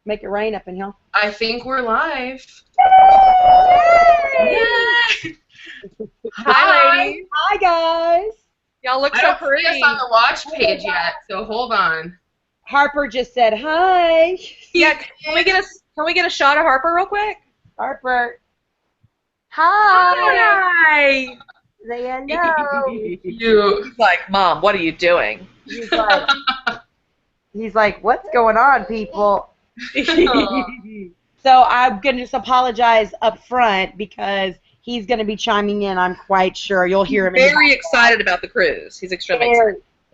Make it rain up in here. I think we're live. Yay! Hi, ladies. Hi, guys. Y'all look I so don't pretty. see us on the watch page yet, so hold on. Harper just said hi. Yeah, can we get a shot of Harper real quick? Harper. Hi. Hi. Say hello. Cute. He's like, Mom, what are you doing? He's like, what's going on, people? So I'm going to just apologize up front because he's going to be chiming in, I'm quite sure. You'll hear him. Very excited about the cruise. He's extremely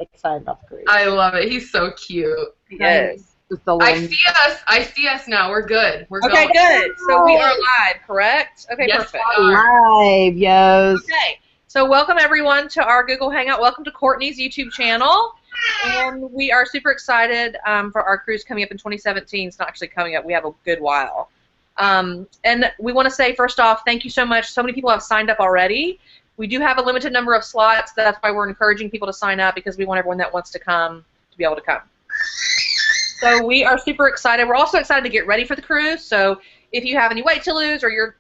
excited about the cruise. I love it. He's so cute. Yes. I see us now. We're good. We're Okay, going. good. So we are live, correct? Okay, Yes, perfect. we are. Live, yos. Okay. So welcome everyone to our Google Hangout. Welcome to Courtney's YouTube channel. And we are super excited for our cruise coming up in 2017. It's not actually coming up. We have a good while. And we want to say, first off, thank you so much. So many people have signed up already. We do have a limited number of slots. That's why we're encouraging people to sign up, because we want everyone that wants to come to be able to come. So we are super excited. We're also excited to get ready for the cruise. So if you have any weight to lose, or you're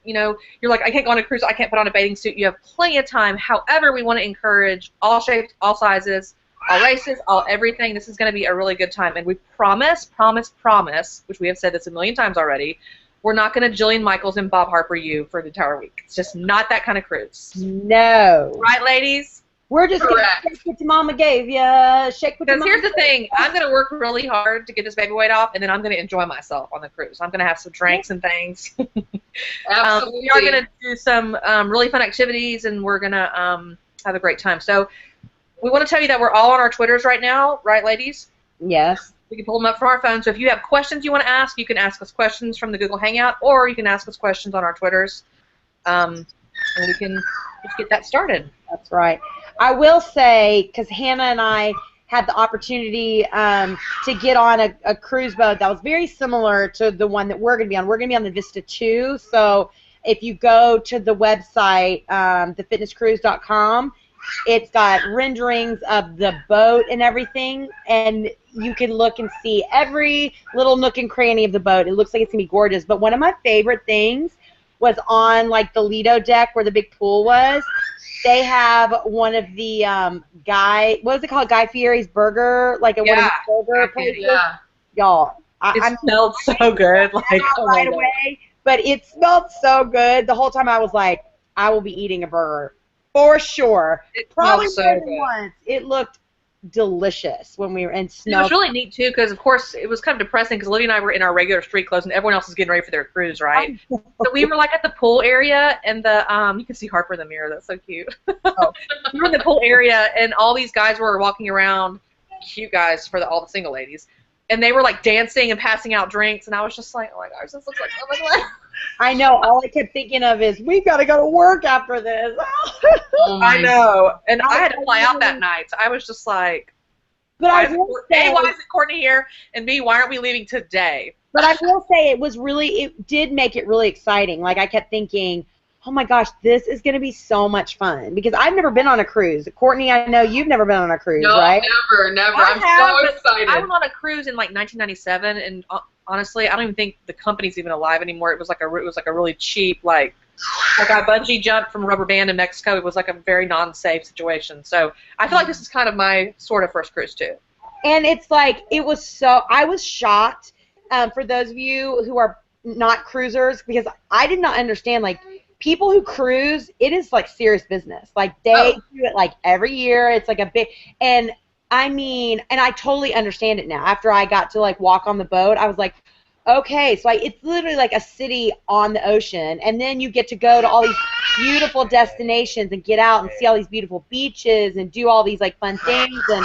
like, I can't go on a cruise, I can't put on a bathing suit, you have plenty of time. However, we want to encourage all shapes, all sizes, all races, all everything. This is going to be a really good time. And we promise, which we have said this a million times already, we're not going to Jillian Michaels and Bob Harper you for the entire week. It's just not that kind of cruise. No. Right, ladies? We're just going to shake what your mama gave ya. Shake what your mama Because here's the thing. I'm going to work really hard to get this baby weight off, and then I'm going to enjoy myself on the cruise. I'm going to have some drinks and things. Absolutely. We are going to do some really fun activities, and we're going to have a great time. So we want to tell you that we're all on our Twitters right now. Right, ladies? Yes. We can pull them up from our phones. So if you have questions you want to ask, you can ask us questions from the Google Hangout, or you can ask us questions on our Twitters, and we can just get that started. That's right. I will say, because Hannah and I had the opportunity to get on a cruise boat that was very similar to the one that we're going to be on. We're going to be on the Vista 2. So if you go to the website, thefitnesscruise.com, it's got renderings of the boat and everything, and you can look and see every little nook and cranny of the boat. It looks like it's going to be gorgeous. But one of my favorite things was on, like, the Lido deck where the big pool was. They have one of the what is it called? Guy Fieri's burger, like one of the burger places. Yeah. Y'all, It smelled so good. Like, right away, but it smelled so good. The whole time I was like, I will be eating a burger for sure. It Probably smelled so more than good. once. It looked delicious when we were in It snow. was really neat, too, because, of course, it was kind of depressing because Olivia and I were in our regular street clothes, and everyone else was getting ready for their cruise, right? So we were, like, at the pool area, and you can see Harper in the mirror. That's so cute. Oh. We were in the pool area, and all these guys were walking around, cute guys for all the single ladies, and they were, like, dancing and passing out drinks, and I was just like, oh, my gosh, this looks like so much fun. I know. All I kept thinking of is, we've got to go to work after this. I know. And I had to fly out that night, so I was just like, But why I isn't will say, Courtney here? And B, why aren't we leaving today? But I will say it did make it really exciting. Like, I kept thinking, oh my gosh, this is going to be so much fun. Because I've never been on a cruise. Courtney, I know you've never been on a cruise, right? Never. I'm so excited. I went on a cruise in like 1997, and honestly, I don't even think the company's even alive anymore. It was like a really cheap, like I bungee jumped from a rubber band in Mexico. It was like a very non-safe situation. So I feel like this is kind of my sort of first cruise too. And it's like, I was shocked, for those of you who are not cruisers, because I did not understand, like, people who cruise, it is like serious business. Like, they do it like every year. It's like a big, and I mean, and I totally understand it now. After I got to, like, walk on the boat, I was like, okay, so it's literally like a city on the ocean, and then you get to go to all these beautiful destinations and get out and see all these beautiful beaches and do all these, like, fun things, and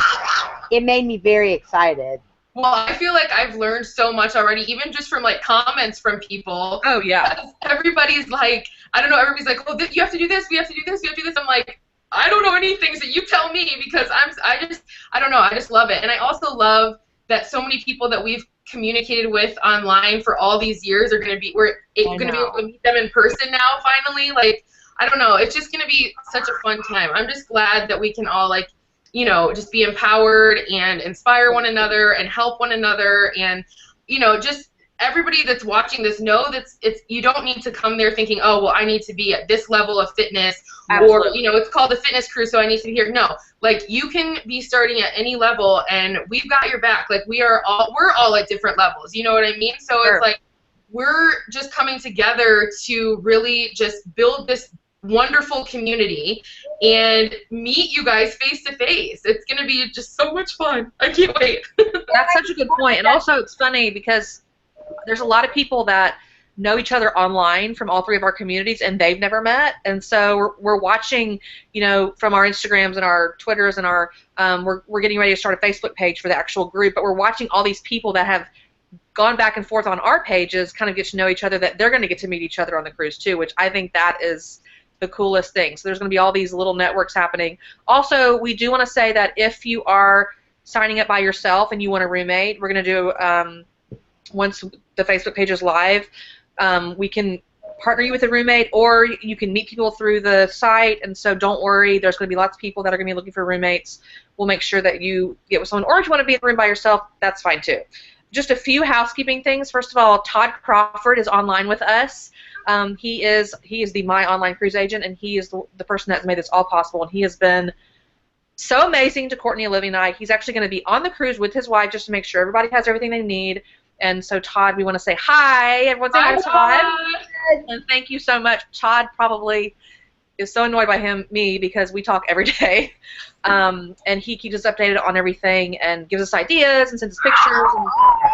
it made me very excited. Well, I feel like I've learned so much already, even just from, like, comments from people. Oh, yeah. Everybody's like, I don't know, everybody's like, oh, you have to do this, we have to do this, we have to do this. I'm like, I don't know anything, so you tell me, because I don't know, I just love it. And I also love that so many people that we've communicated with online for all these years are going to be, we're going to be able to meet them in person now, finally. Like, I don't know, it's just going to be such a fun time. I'm just glad that we can all, like, you know, just be empowered and inspire one another and help one another, and, you know, just everybody that's watching this, know that you don't need to come there thinking, oh, well, I need to be at this level of fitness, Absolutely. or, you know, it's called the fitness crew, so I need to be here. No, like, you can be starting at any level, and we've got your back. Like, we're all at different levels, you know what I mean? So Sure. it's like, we're just coming together to really just build this wonderful community and meet you guys face to face. It's going to be just so much fun. I can't wait. That's such a good point. And also, it's funny because there's a lot of people that know each other online from all 3 of our communities, and they've never met. And so we're watching, you know, from our Instagrams and our Twitters and our we're getting ready to start a Facebook page for the actual group, but we're watching all these people that have gone back and forth on our pages, kind of get to know each other, that they're going to get to meet each other on the cruise too, which I think that is the coolest thing. So there's going to be all these little networks happening. Also, we do want to say that if you are signing up by yourself and you want a roommate, we're going to do, once the Facebook page is live, we can partner you with a roommate, or you can meet people through the site. And so don't worry, there's going to be lots of people that are going to be looking for roommates. We'll make sure that you get with someone, or if you want to be in the room by yourself, that's fine too. Just a few housekeeping things. First of all, Todd Crawford is online with us. He is the My Online Cruise Agent, and he is the person that's made this all possible. And he has been so amazing to Courtney, Olivia, and I. He's actually going to be on the cruise with his wife just to make sure everybody has everything they need. And so, Todd, we want to say hi. Everyone say hi to Todd. And thank you so much. Todd probably is so annoyed by me because we talk every day. And he keeps us updated on everything and gives us ideas and sends us pictures. And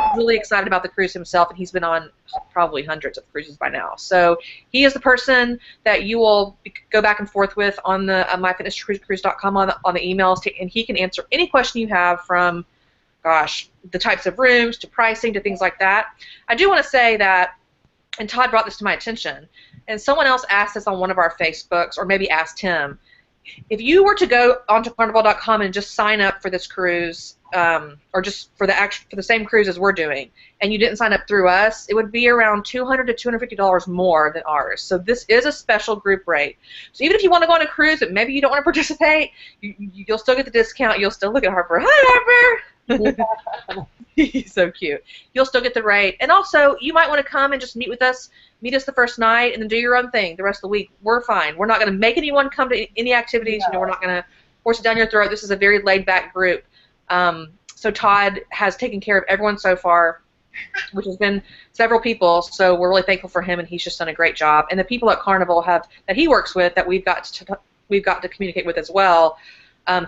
he's really excited about the cruise himself, and he's been on probably hundreds of cruises by now. So he is the person that you will go back and forth with on the myfitnesscruise.com on the emails, and he can answer any question you have from, gosh, the types of rooms to pricing to things like that. I do want to say that, and Todd brought this to my attention, and someone else asked this on one of our Facebooks, or maybe asked him, if you were to go onto carnival.com and just sign up for this cruise, or just for the same cruise as we're doing, and you didn't sign up through us, it would be around $200 to $250 more than ours. So this is a special group rate. So even if you want to go on a cruise and maybe you don't want to participate, you'll still get the discount. You'll still look at Harper. Hi, Harper. He's so cute. You'll still get the rate. And also, you might want to come and just meet us the first night, and then do your own thing the rest of the week. We're fine. We're not going to make anyone come to any activities. No. You know, we're not going to force it down your throat. This is a very laid-back group. So Todd has taken care of everyone so far, which has been several people. So we're really thankful for him, and he's just done a great job. And the people at Carnival that he works with, that we've got to communicate with as well.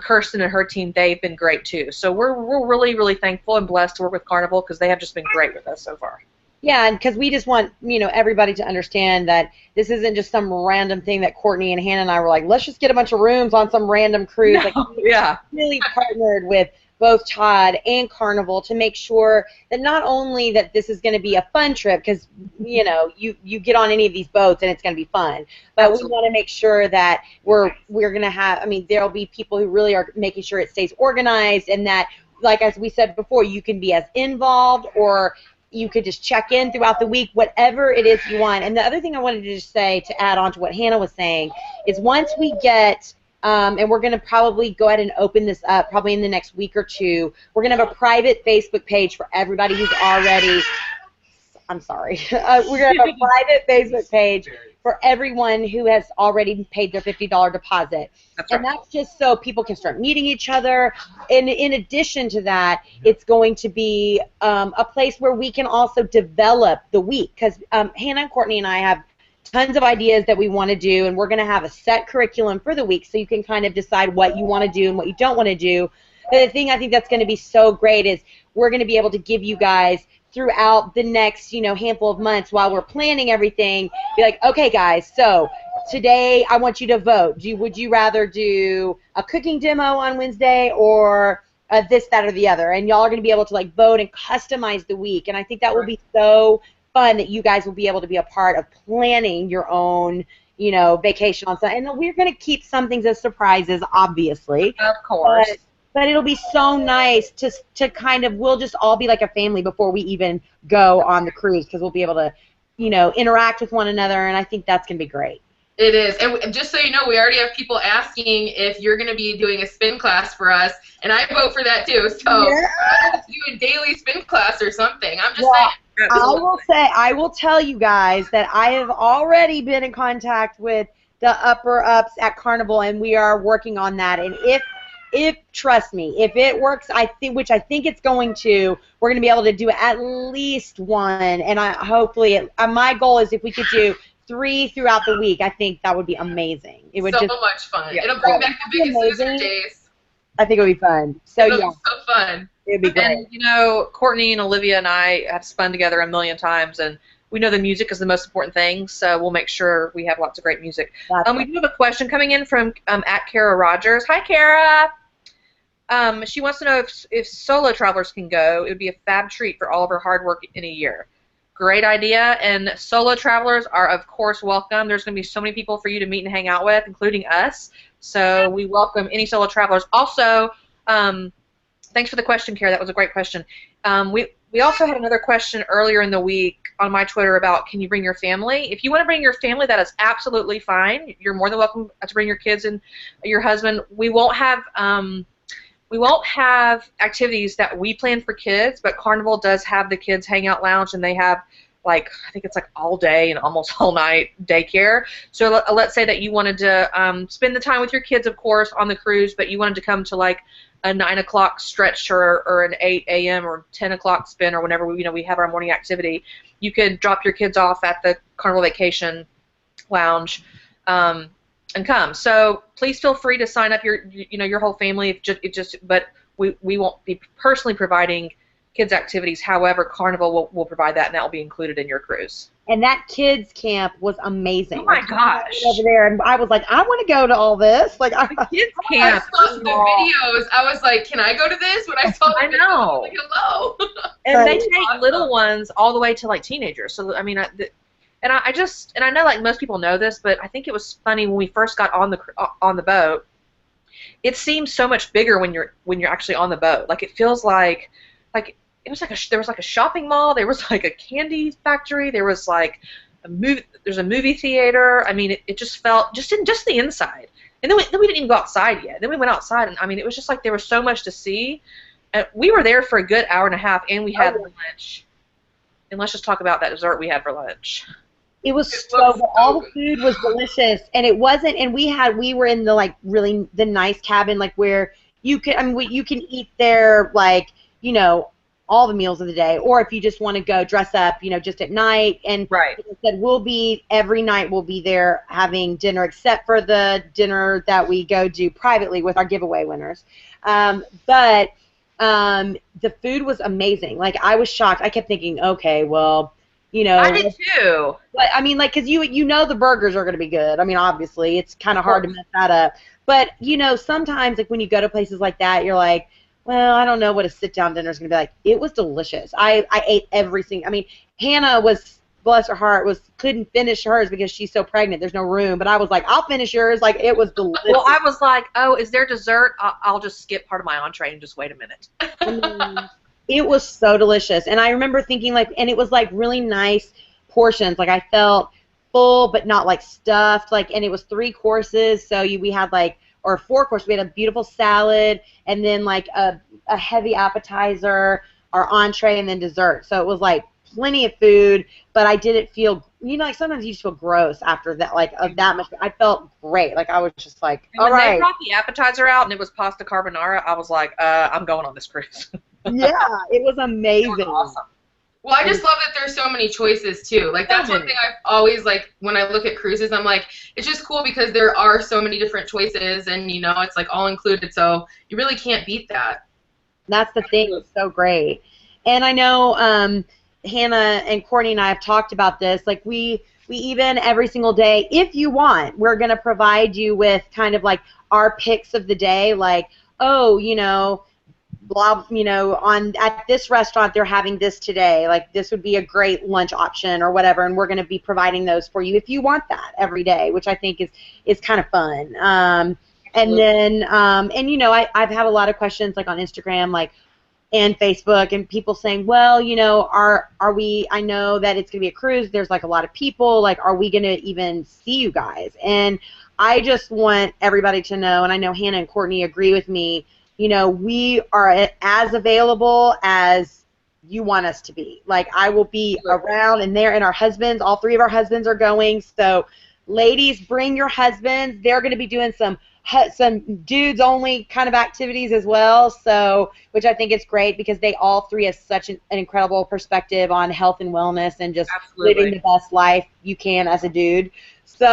Kirsten and her team, they've been great too. So we're really, really thankful and blessed to work with Carnival, because they have just been great with us so far. Yeah, and because we just want, you know, everybody to understand that this isn't just some random thing that Courtney and Hannah and I were like, let's just get a bunch of rooms on some random cruise. No, like, yeah, really partnered with both Todd and Carnival to make sure that not only that this is going to be a fun trip, because, you know, you get on any of these boats and it's going to be fun, but we want to make sure that we're going to have, I mean, there'll be people who really are making sure it stays organized, and that, like as we said before, you can be as involved, or you could just check in throughout the week, whatever it is you want. And the other thing I wanted to just say, to add on to what Hannah was saying, is once we get, and we're going to probably go ahead and open this up probably in the next week or two, we're going to have a private Facebook page for everybody who's already, I'm sorry, we're going to have a private Facebook page for everyone who has already paid their $50 deposit. That's right. And that's just so people can start meeting each other. And in addition to that, it's going to be a place where we can also develop the week, because Hannah and Courtney and I have tons of ideas that we want to do, and we're going to have a set curriculum for the week, so you can kind of decide what you want to do and what you don't want to do. But the thing I think that's going to be so great is we're going to be able to give you guys throughout the next, you know, handful of months while we're planning everything, be like, okay, guys, so today I want you to vote. Would you rather do a cooking demo on Wednesday, or this, that, or the other? And y'all are going to be able to, like, vote and customize the week. And I think that will be so fun that you guys will be able to be a part of planning your own, you know, vacation on Sunday. And we're going to keep some things as surprises, obviously. Of course. But it'll be so nice to kind of, we'll just all be like a family before we even go on the cruise, because we'll be able to, you know, interact with one another, and I think that's going to be great. It is. And just so you know, we already have people asking if you're going to be doing a spin class for us, and I vote for that too. So yeah. I'm going to do a daily spin class or something. I'm just saying. I will tell you guys that I have already been in contact with the upper ups at Carnival, and we are working on that. And if trust me, if it works, which I think it's going to, we're going to be able to do at least one. And my goal is if we could do 3 throughout the week, I think that would be amazing. It would so just much fun. Yeah. It'll bring back the Biggest Loser days. I think it would be fun. So It'll be so fun. It'd be great. And you know, Courtney and Olivia and I have spun together a million times, and we know the music is the most important thing, so we'll make sure we have lots of great music. We do have a question coming in from at Kara Rogers. Hi, Kara. She wants to know if solo travelers can go. It would be a fab treat for all of her hard work in a year. Great idea, and solo travelers are, of course, welcome. There's going to be so many people for you to meet and hang out with, including us, so we welcome any solo travelers. Also, thanks for the question, Kara. That was a great question. We also had another question earlier in the week on my Twitter about can you bring your family. If you want to bring your family, that is absolutely fine. You're more than welcome to bring your kids and your husband. We won't have activities that we plan for kids, but Carnival does have the kids hangout lounge, and they have I think it's all day and almost all night daycare. So let's say that you wanted to spend the time with your kids, of course, on the cruise, but you wanted to come to a 9 o'clock stretch or an 8 a.m. or 10 o'clock spin or whenever we have our morning activity. You could drop your kids off at the Carnival Vacation Lounge and come. So please feel free to sign up your whole family. But we won't be personally providing kids activities. However, Carnival will provide that, and that will be included in your cruise. And that kids camp was amazing. Oh my gosh! Over there, and I was like, I want to go to all this. The kids camp. I saw the videos. I was like, can I go to this? When I saw the videos, I was like, hello. And they take little ones all the way to teenagers. So I mean, I know most people know this, but I think it was funny when we first got on the boat. It seems so much bigger when you're actually on the boat. It feels like it was there was a shopping mall. There was a candy factory. There was there's a movie theater. I mean, it just felt just the inside. And then we didn't even go outside yet. Then we went outside, and I mean, it was just there was so much to see. We were there for a good hour and a half, and we had lunch. And let's just talk about that dessert we had for lunch. It was all the food was delicious, and it wasn't. And we were in the really the nice cabin where you can you can eat there all the meals of the day, or if you just want to go dress up, just at night. And right. Like I said, every night we'll be there having dinner, except for the dinner that we go do privately with our giveaway winners. But the food was amazing. I was shocked. I kept thinking, okay, well, I did too. But I mean, because the burgers are going to be good. I mean, obviously, it's kind of hard to mess that up. But sometimes when you go to places like that, you're like, well, I don't know what a sit-down dinner is going to be like. It was delicious. I ate everything. I mean, Hannah was, bless her heart, couldn't finish hers because she's so pregnant. There's no room. But I was like, I'll finish yours. It was delicious. Well, I was like, oh, is there dessert? I'll just skip part of my entree and just wait a minute. It was so delicious. And I remember thinking, and it was, really nice portions. I felt full but not, stuffed. And it was 3 courses. So we had, or 4 courses. We had a beautiful salad and then a heavy appetizer, our entree, and then dessert. So it was plenty of food, but I didn't feel, sometimes you just feel gross after that, of that much. I felt great. I was just all right. When they brought the appetizer out and it was pasta carbonara, I was like, I'm going on this cruise. Yeah, it was amazing. It was awesome. Well, I just love that there's so many choices too. That's one thing I've always when I look at cruises, I'm like, it's just cool because there are so many different choices, and it's all included, so you really can't beat that. That's the thing. It's so great. And I know Hannah and Courtney and I have talked about this. We even every single day, if you want, we're going to provide you with kind of our picks of the day, blah, at this restaurant they're having this today. This would be a great lunch option or whatever, and we're going to be providing those for you if you want that every day, which I think is kind of fun. And then, I've had a lot of questions on Instagram, and Facebook, and people saying, well, are we? I know that it's going to be a cruise. There's a lot of people. Are we going to even see you guys? And I just want everybody to know, and I know Hannah and Courtney agree with me. We are as available as you want us to be. Like, I will be around and there, and our husbands, all 3 of our husbands are going. So, ladies, bring your husbands. They're going to be doing some dudes only kind of activities as well. So, which I think is great because they all 3 have such an incredible perspective on health and wellness and just living the best life you can as a dude. So,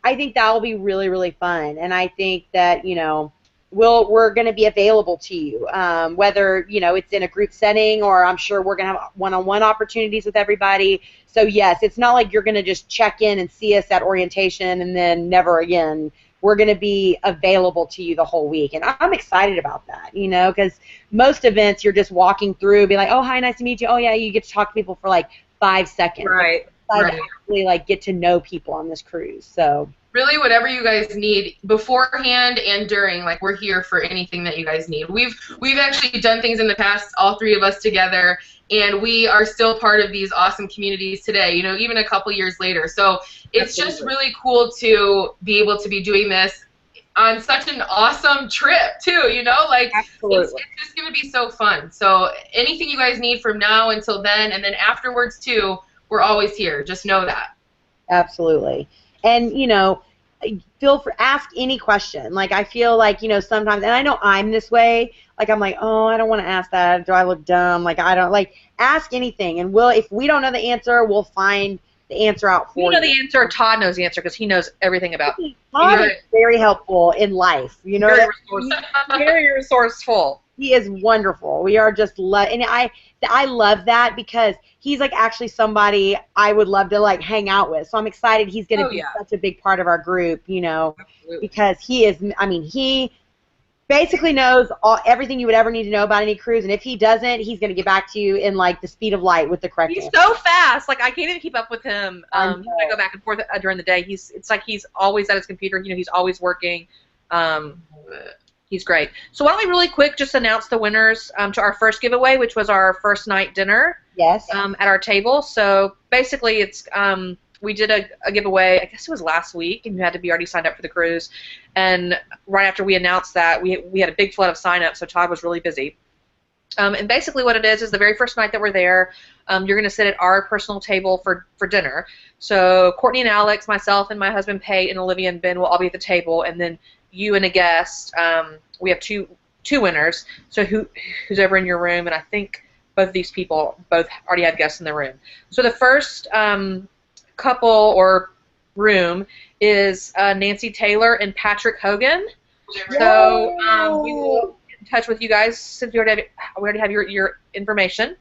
I think that will be really, really fun. And I think that, you know, we're going to be available to you, whether, you know, it's in a group setting or I'm sure we're going to have one-on-one opportunities with everybody. So, yes, it's not like you're going to just check in and see us at orientation and then never again. We're going to be available to you the whole week. And I'm excited about that, you know, because most events you're just walking through, be like, oh, hi, nice to meet you. Oh, yeah, you get to talk to people for like 5 seconds. Right. I actually like get to know people on this cruise. So really, whatever you guys need beforehand and during, like, we're here for anything that you guys need. We've actually done things in the past, all 3 of us together, and we are still part of these awesome communities today, you know, even a couple years later. So it's just really cool to be able to be doing this on such an awesome trip too, you know, like it's just going to be so fun. So anything you guys need from now until then, and then afterwards too, we're always here. Just know that. Absolutely. And, you know, ask any question. Like, I feel like, you know, sometimes, and I know I'm this way, like, I'm like, oh, I don't want to ask that. Do I look dumb? Like, I don't, like, ask anything. And if we don't know the answer, we'll find the answer out for you. You know the answer. Todd knows the answer because he knows everything about it. Todd is very helpful in life. You know, very resourceful. He is wonderful. We are just and I love that because he's like actually somebody I would love to like hang out with. So I'm excited he's going to be such a big part of our group, you know, because he is. I mean, he basically knows everything you would ever need to know about any cruise, and if he doesn't, he's going to get back to you in like the speed of light with the correct. He's so fast. Like I can't even keep up with him. I go back and forth during the day. It's like he's always at his computer. You know, he's always working. He's great. So why don't we really quick just announce the winners to our first giveaway, which was our first night dinner. Yes. At our table. So basically, it's we did a giveaway. I guess it was last week, and you had to be already signed up for the cruise. And right after we announced that, we had a big flood of sign-ups. So Todd was really busy. And basically, what it is the very first night that we're there, you're going to sit at our personal table for dinner. So Courtney and Alex, myself, and my husband Pate, and Olivia and Ben will all be at the table, and then you and a guest. We have two winners. So who's ever in your room, and I think both of these people both already have guests in the room. So the first couple or room is Nancy Taylor and Patrick Hogan. So we will get in touch with you guys since we already have your information.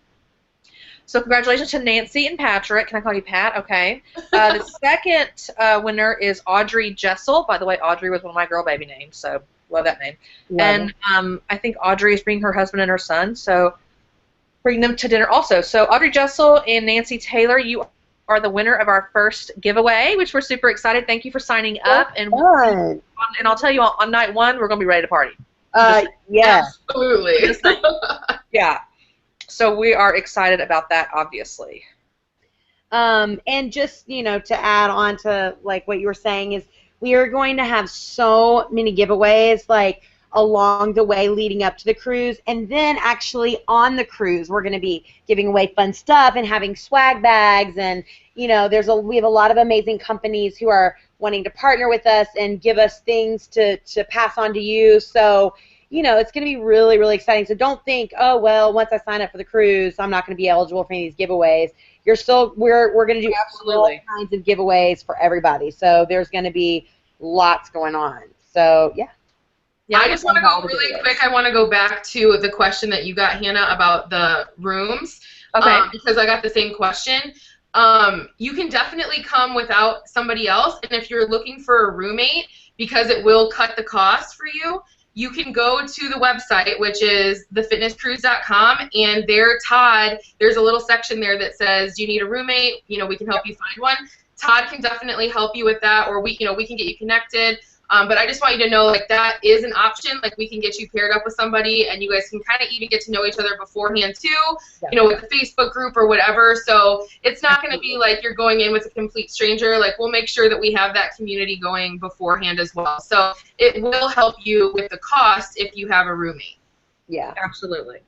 So congratulations to Nancy and Patrick. Can I call you Pat? Okay. The second winner is Audrey Jessel. By the way, Audrey was one of my girl baby names, so love that name. And I think Audrey is bringing her husband and her son, so bring them to dinner also. So Audrey Jessel and Nancy Taylor, you are the winner of our first giveaway, which we're super excited. Thank you for signing up. And I'll tell you, on night 1, we're going to be ready to party. Yeah. Absolutely. Yeah. So we are excited about that, obviously. And just, you know, to add on to, like, what you were saying is we are going to have so many giveaways, like, along the way leading up to the cruise, and then actually on the cruise we're going to be giving away fun stuff and having swag bags, and, you know, we have a lot of amazing companies who are wanting to partner with us and give us things to pass on to you. So, you know, it's going to be really, really exciting. So don't think, oh, well, once I sign up for the cruise, I'm not going to be eligible for any of these giveaways. We're going to do all kinds of giveaways for everybody. So there's going to be lots going on. So, yeah. Yeah, I just want to go really quick. I want to go back to the question that you got, Hannah, about the rooms. Okay. Because I got the same question. You can definitely come without somebody else, and if you're looking for a roommate, because it will cut the cost for you, you can go to the website, which is thefitnesscruise.com, and there, Todd, there's a little section there that says, do you need a roommate? You know, we can help you find one. Todd can definitely help you with that, or we can get you connected. But I just want you to know, like, that is an option. Like, we can get you paired up with somebody, and you guys can kind of even get to know each other beforehand, too, you know, with a Facebook group or whatever. So it's not going to be like you're going in with a complete stranger. Like, we'll make sure that we have that community going beforehand as well. So it will help you with the cost if you have a roommate. Yeah. Absolutely.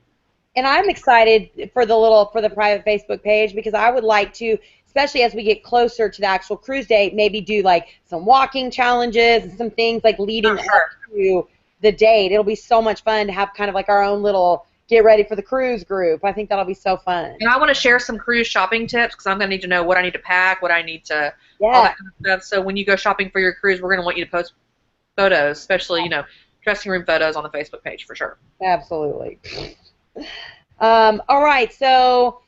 And I'm excited for the private Facebook page because I would like to, especially as we get closer to the actual cruise date, maybe do like some walking challenges and some things like leading up to the date. It'll be so much fun to have kind of like our own little get ready for the cruise group. I think that'll be so fun. And I want to share some cruise shopping tips because I'm going to need to know what I need to pack, what I need to, all that kind of stuff. So when you go shopping for your cruise, we're going to want you to post photos, especially, dressing room photos on the Facebook page for sure. Absolutely. All right, so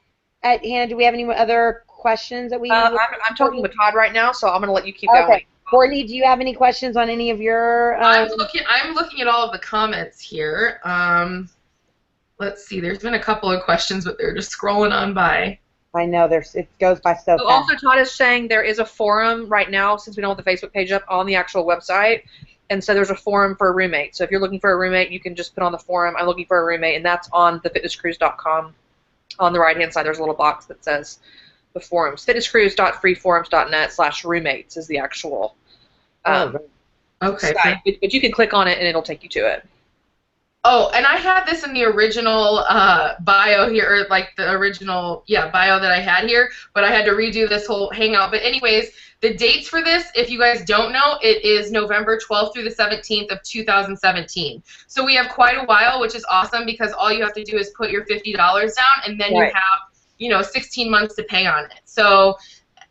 Hannah, do we have any other questions that we? I'm talking with Todd right now, so I'm going to let you keep going. Courtney, do you have any questions on any of your? I'm looking at all of the comments here. Let's see. There's been a couple of questions, but they're just scrolling on by. I know it goes by so fast. Also, Todd is saying there is a forum right now since we don't have the Facebook page up on the actual website. And so there's a forum for a roommate. So if you're looking for a roommate, you can just put on the forum, I'm looking for a roommate, and that's on thefitnesscruise.com. On the right-hand side, there's a little box that says the forums. fitnesscruise.freeforums.net/roommates is the actual site. But you can click on it, and it'll take you to it. Oh, and I had this in the original bio here, or like the original, bio that I had here, but I had to redo this whole Hangout. But anyways, the dates for this, if you guys don't know, it is November 12th through the 17th of 2017. So we have quite a while, which is awesome because all you have to do is put your $50 down, and then you have, 16 months to pay on it. So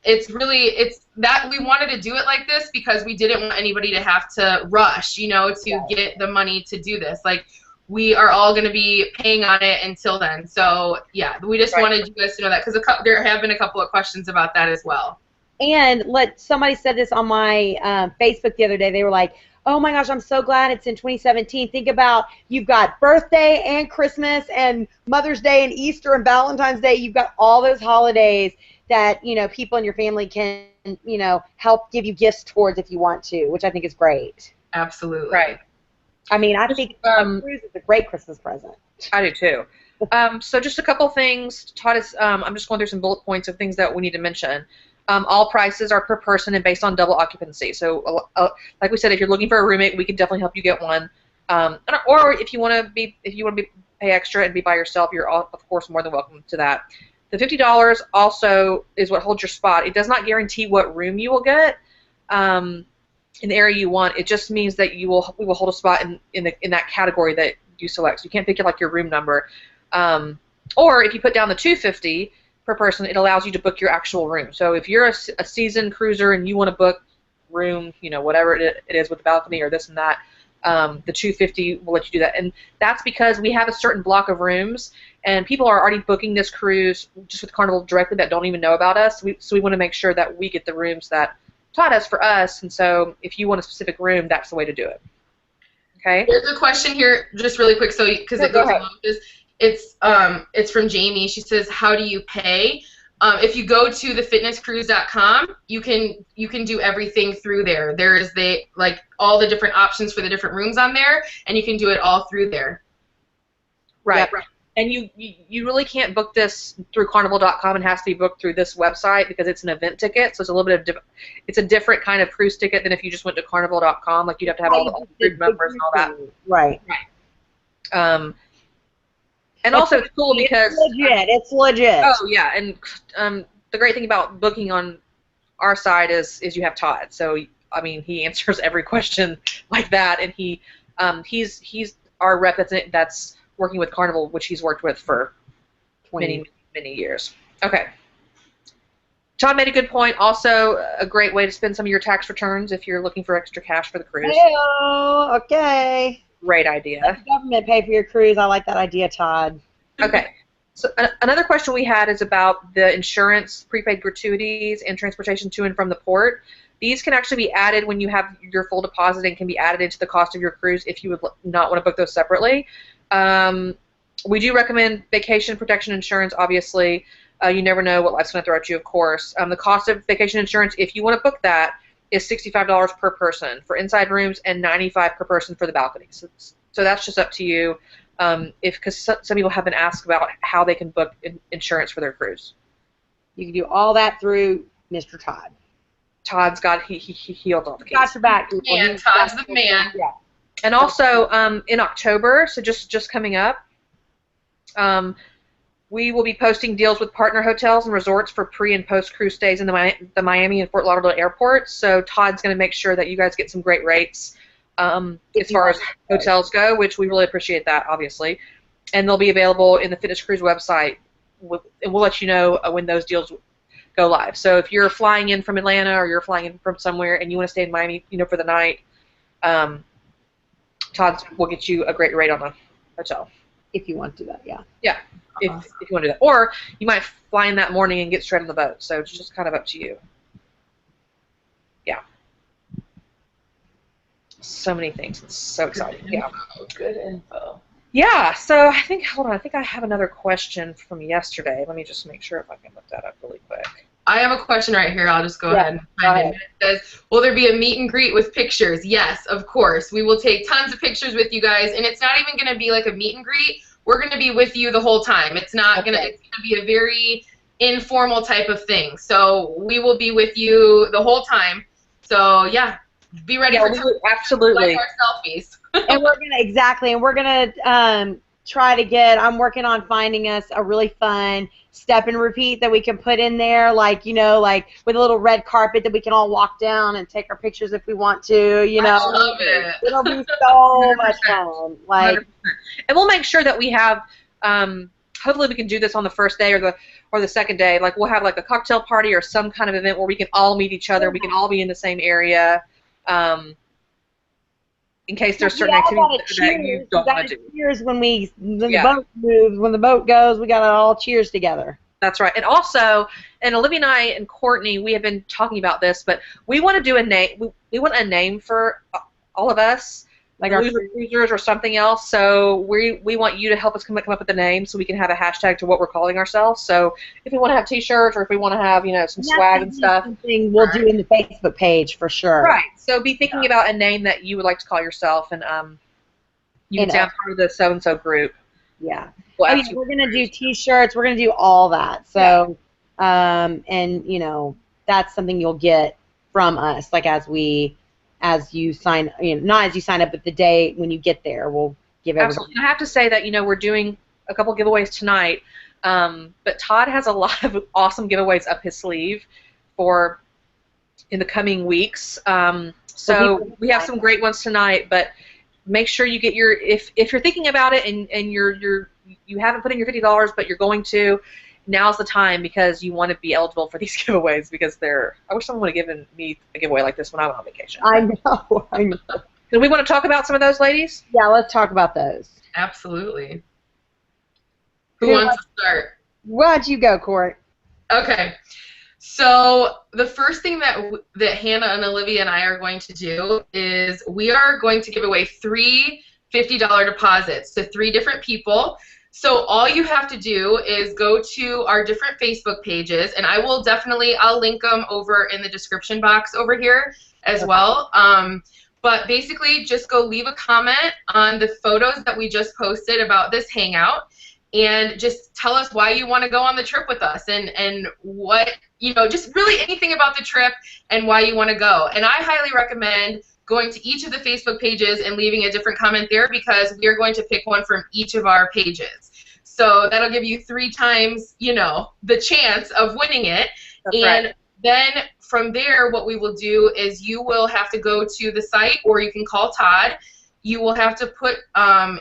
it's that we wanted to do it like this because we didn't want anybody to have to rush, to get the money to do this. Like, we are all going to be paying on it until then. So, we just wanted you guys to know that because there have been a couple of questions about that as well. And somebody said this on my Facebook the other day. They were like, oh my gosh, I'm so glad it's in 2017. Think about, you've got birthday and Christmas and Mother's Day and Easter and Valentine's Day. You've got all those holidays that, people in your family can, help give you gifts towards if you want to, which I think is great. Absolutely. Right. I mean, I think cruise is a great Christmas present. I do too. So just a couple things. Todd is, I'm just going through some bullet points of things that we need to mention. All prices are per person and based on double occupancy. So, like we said, if you're looking for a roommate, we can definitely help you get one. Or if you want to pay extra and be by yourself, you're of course more than welcome to that. The $50 also is what holds your spot. It does not guarantee what room you will get in the area you want. It just means that we will hold a spot in that category that you select. So you can't pick your room number. Or if you put down the $250 per person, it allows you to book your actual room. So if you're a seasoned cruiser and you want to book room, whatever it is with the balcony or this and that, the $250 will let you do that. And that's because we have a certain block of rooms, and people are already booking this cruise just with Carnival directly that don't even know about us. So we want to make sure that we get the rooms that Todd has for us, and so if you want a specific room, that's the way to do it. Okay? There's a question here, just really quick, so because it goes along with this. It's from Jamie. She says, how do you pay? If you go to thefitnesscruise.com, you can do everything through there. There is all the different options for the different rooms on there, and you can do it all through there. Right. Yep. And you really can't book this through Carnival.com. It has to be booked through this website because it's an event ticket. So it's a little bit of it's a different kind of cruise ticket than if you just went to Carnival.com. Like you'd have to have all the group members and all that. Right. And also it's cool because it's legit. Oh yeah, and the great thing about booking on our side is you have Todd. So I mean, he answers every question like that, and he's our rep that's working with Carnival, which he's worked with for many years. Okay. Todd made a good point. Also, a great way to spend some of your tax returns if you're looking for extra cash for the cruise. Hey-o, okay. Great idea. Let the government pay for your cruise. I like that idea, Todd. Okay. So another question we had is about the insurance, prepaid gratuities, and transportation to and from the port. These can actually be added when you have your full deposit and can be added into the cost of your cruise if you would not want to book those separately. We do recommend vacation protection insurance, obviously. You never know what life's going to throw at you, of course. The cost of vacation insurance, if you want to book that, is $65 per person for inside rooms and $95 per person for the balconies. So that's just up to you, because some people have been asked about how they can book insurance for their cruise. You can do all that through Mr. Todd. Todd's got he healed all the cases. Got your back. Man, Todd's the man. Yeah. And also in October, so just coming up, We will be posting deals with partner hotels and resorts for pre- and post-cruise stays in the Miami and Fort Lauderdale airports. So Todd's going to make sure that you guys get some great rates as far as hotels go, which we really appreciate that, obviously. And they'll be available in the Fitness Cruise website, and we'll let you know when those deals go live. So if you're flying in from Atlanta or you're flying in from somewhere and you want to stay in Miami, for the night, Todd will get you a great rate on the hotel. If you want to do that, yeah. Yeah, if you want to do that. Or you might fly in that morning and get straight on the boat. So it's just kind of up to you. Yeah. So many things. It's so exciting. Yeah. Good info. Yeah, so I think I have another question from yesterday. Let me just make sure if I can look that up really quick. I have a question right here. I'll just go ahead and find it. It says, will there be a meet and greet with pictures? Yes, of course. We will take tons of pictures with you guys, and it's not even going to be like a meet and greet. We're going to be with you the whole time. It's not going to. It's going to be a very informal type of thing. So we will be with you the whole time. So yeah, be ready for absolutely our selfies. And we're gonna try to get. I'm working on finding us a really fun step and repeat that we can put in there, like like with a little red carpet that we can all walk down and take our pictures if we want to. I love it. It'll be so much fun. Like, 100%. And we'll make sure that we have. Hopefully, we can do this on the first day or the second day. Like we'll have like a cocktail party or some kind of event where we can all meet each other. We can all be in the same area. In case there's certain activities that you don't want to do. Cheers when the boat moves, when the boat goes, we gotta all cheers together. That's right. And also, and Olivia and I and Courtney, we have been talking about this, but we want to do a name. We want a name for all of us, like our cruisers or something else. So we want you to help us come up with a name so we can have a hashtag to what we're calling ourselves. So if we want to have T-shirts or if we want to have some swag and stuff, something we'll do in the Facebook page for sure. Right. So be thinking about a name that you would like to call yourself, and you can sound part of the so and so group. Yeah. We're gonna do T-shirts. We're gonna do all that. So, and that's something you'll get from us, like as you sign, not as you sign up, but the day when you get there, we'll give everybody. Absolutely. I have to say that, we're doing a couple giveaways tonight, but Todd has a lot of awesome giveaways up his sleeve in the coming weeks. So we have some great ones tonight, but make sure you get if you're thinking about it and you haven't put in your $50, but you're going to, now's the time because you want to be eligible for these giveaways because I wish someone would have given me a giveaway like this when I went on vacation. I know. Do we want to talk about some of those, ladies? Yeah, let's talk about those. Absolutely. Who wants to start? Why don't you go, Court? Okay. So the first thing that Hannah and Olivia and I are going to do is we are going to give away 3 $50 deposits to 3 different people. So all you have to do is go to our different Facebook pages, and I'll link them over in the description box over here as well. But basically, just go leave a comment on the photos that we just posted about this hangout, and just tell us why you want to go on the trip with us, and what, just really anything about the trip and why you want to go. And I highly recommend going to each of the Facebook pages and leaving a different comment there because we are going to pick one from each of our pages. So that'll give you 3 times, the chance of winning it. That's right. Then from there, what we will do is you will have to go to the site, or you can call Todd. You will have to put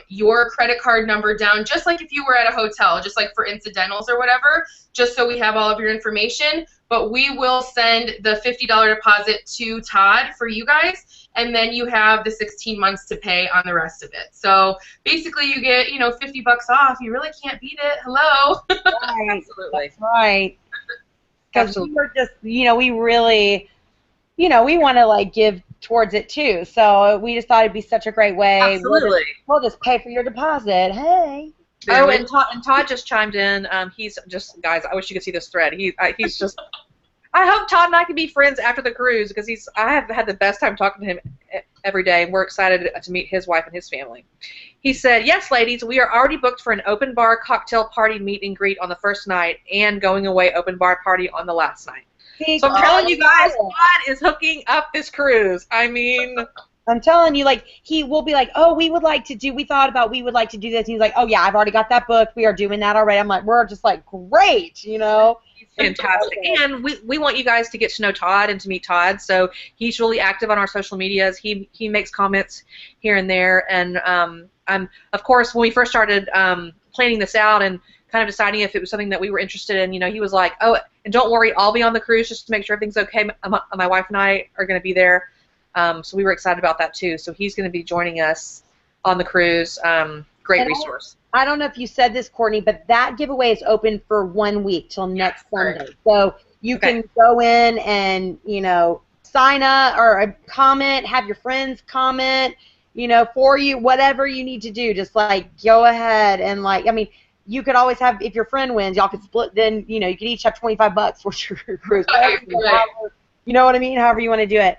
your credit card number down, just like if you were at a hotel, just like for incidentals or whatever, just so we have all of your information. But we will send the $50 deposit to Todd for you guys, and then you have the 16 months to pay on the rest of it. So basically you get, $50 off. You really can't beat it. Hello. Right. Absolutely. That's right. Because we were just, we really, we want to give towards it too. So we just thought it'd be such a great way. Absolutely. We'll just pay for your deposit. Hey. Oh, and Todd just chimed in. He's just, guys, I wish you could see this thread. He's just, I hope Todd and I can be friends after the cruise because I have had the best time talking to him every day, and we're excited to meet his wife and his family. He said, yes, ladies, we are already booked for an open bar cocktail party meet and greet on the first night and going away open bar party on the last night. So I'm telling you guys, Todd is hooking up this cruise. I mean, I'm telling you, like, he will be like, oh, we would like to do this. And he's like, oh, yeah, I've already got that booked. We are doing that already. I'm like, we're just like, great, you know? Fantastic. And we want you guys to get to know Todd and to meet Todd. So he's really active on our social medias. He makes comments here and there. And of course, when we first started planning this out and kind of deciding if it was something that we were interested in, you know, he was like, oh, and don't worry, I'll be on the cruise just to make sure everything's okay. My wife and I are going to be there. So we were excited about that too. So he's going to be joining us on the cruise. Great resource. I don't know if you said this, Courtney, but that giveaway is open for 1 week till next Sunday. So you can go in and, you know, sign up or comment, have your friends comment, you know, for you, whatever you need to do. Just, like, go ahead and, like, I mean, you could always have, if your friend wins, y'all could split, then, you know, you could each have $25 for your cruise. You know what I mean? However you want to do it.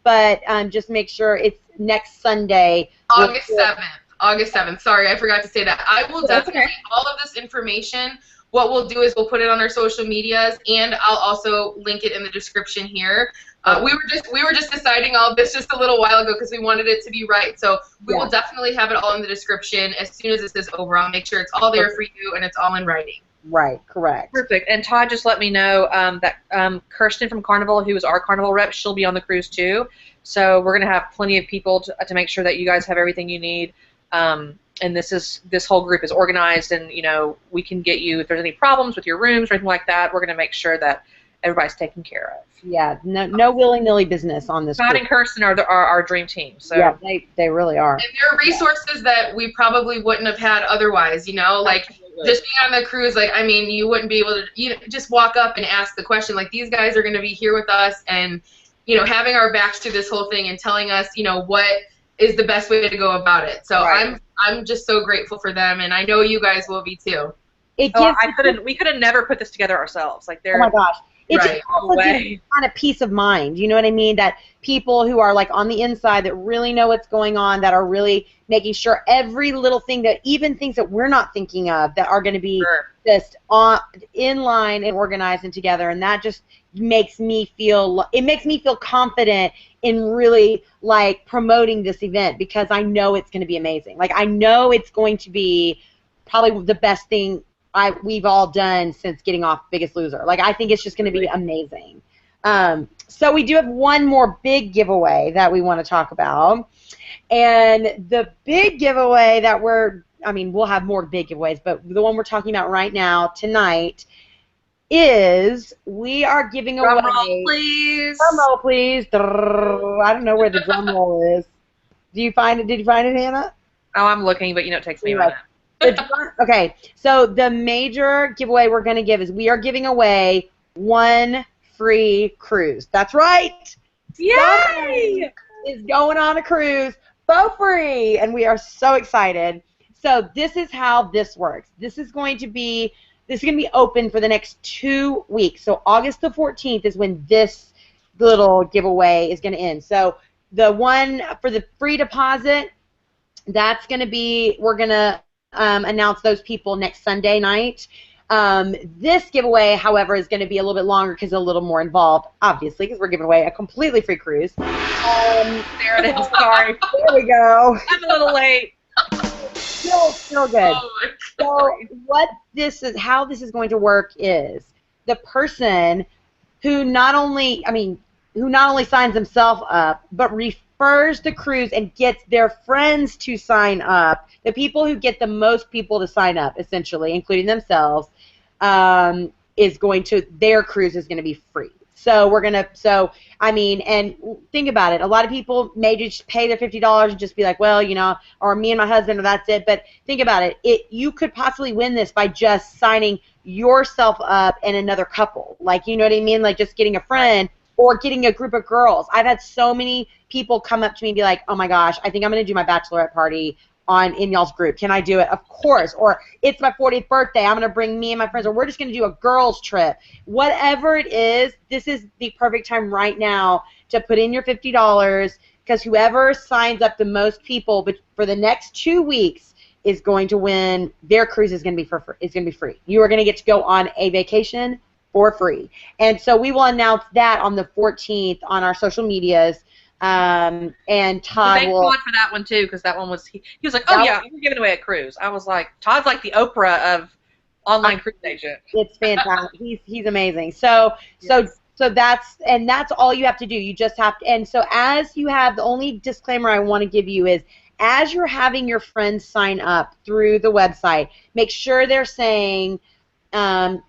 But just make sure it's next Sunday. August 7th. August 7th. Sorry, I forgot to say that. I will definitely, all of this information, what we'll do is we'll put it on our social medias, and I'll also link it in the description here. We were just deciding all of this just a little while ago because we wanted it to be right. So we will definitely have it all in the description as soon as this is over. I'll make sure it's all there for you and it's all in writing. Right, correct. Perfect. And Todd just let me know that Kirsten from Carnival, who is our Carnival rep, she'll be on the cruise too. So we're going to have plenty of people to make sure that you guys have everything you need. And this whole group is organized, and, you know, we can get you, if there's any problems with your rooms or anything like that, we're going to make sure that everybody's taken care of. Yeah, no willy-nilly business on this. Todd and Kirsten are our dream team. So yeah, they really are. And they're resources that we probably wouldn't have had otherwise, you know, like just being on the cruise, like, I mean, you wouldn't be able to just walk up and ask the question. Like, these guys are going to be here with us and, you know, having our backs to this whole thing and telling us, you know, what is the best way to go about it. So I'm just so grateful for them, and I know you guys will be too. We could have never put this together ourselves. Like, they're, oh my gosh. It just also gives you kind of peace of mind, you know what I mean? That people who are, like, on the inside that really know what's going on, that are really making sure every little thing, that even things that we're not thinking of, that are going to be just in line and organized and together, and that just makes me feel confident in really, like, promoting this event, because I know it's going to be amazing. Like, I know it's going to be probably the best thing we've all done since getting off Biggest Loser. Like, I think it's just going to be amazing. So we do have one more big giveaway that we want to talk about. And the big giveaway that we'll have more big giveaways, but the one we're talking about right now, tonight, is we are giving away... Drum roll, please. Drum roll, please. I don't know where the drum roll is. Did you find it, Hannah? Oh, I'm looking, but, you know, it takes me a minute. Okay, so the major giveaway we're going to give is we are giving away 1 free cruise. That's right. Yay! Somebody is going on a cruise for free, and we are so excited. So this is how this works. This is going to be open for the next 2 weeks. So August the 14th is when this little giveaway is going to end. So the one for the free deposit, that's going to be, we're going to announce those people next Sunday night. This giveaway, however, is going to be a little bit longer because a little more involved, obviously, because we're giving away a completely free cruise. There it is. Sorry. There we go. I'm a little late. Still good. So how this is going to work is the person who not only signs themselves up, but refers the cruise and gets their friends to sign up. The people who get the most people to sign up, essentially, including themselves, their cruise is going to be free. So and think about it. A lot of people may just pay their $50 and just be like, well, you know, or me and my husband, or that's it. But think about it. You could possibly win this by just signing yourself up and another couple. Like, you know what I mean? Like, just getting a friend or getting a group of girls. I've had so many people come up to me and be like, oh my gosh, I think I'm going to do my bachelorette party in y'all's group. Can I do it? Of course. Or it's my 40th birthday. I'm going to bring me and my friends, or we're just going to do a girls trip. Whatever it is, this is the perfect time right now to put in your $50, because whoever signs up the most people for the next 2 weeks is going to win. Their cruise is going to be free. You are going to get to go on a vacation for free. And so we will announce that on the 14th on our social medias. And Todd Thank will. God for that one too, because that one was he was like, oh yeah, we're giving away a cruise. I was like, Todd's like the Oprah of online cruise agent. It's fantastic. He's amazing. So that's all you have to do. You just have to. And so as you have, the only disclaimer I want to give you is, as you're having your friends sign up through the website, make sure they're saying,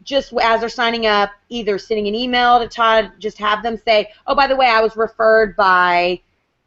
just as they're signing up, either sending an email to Todd, just have them say, oh, by the way, I was referred by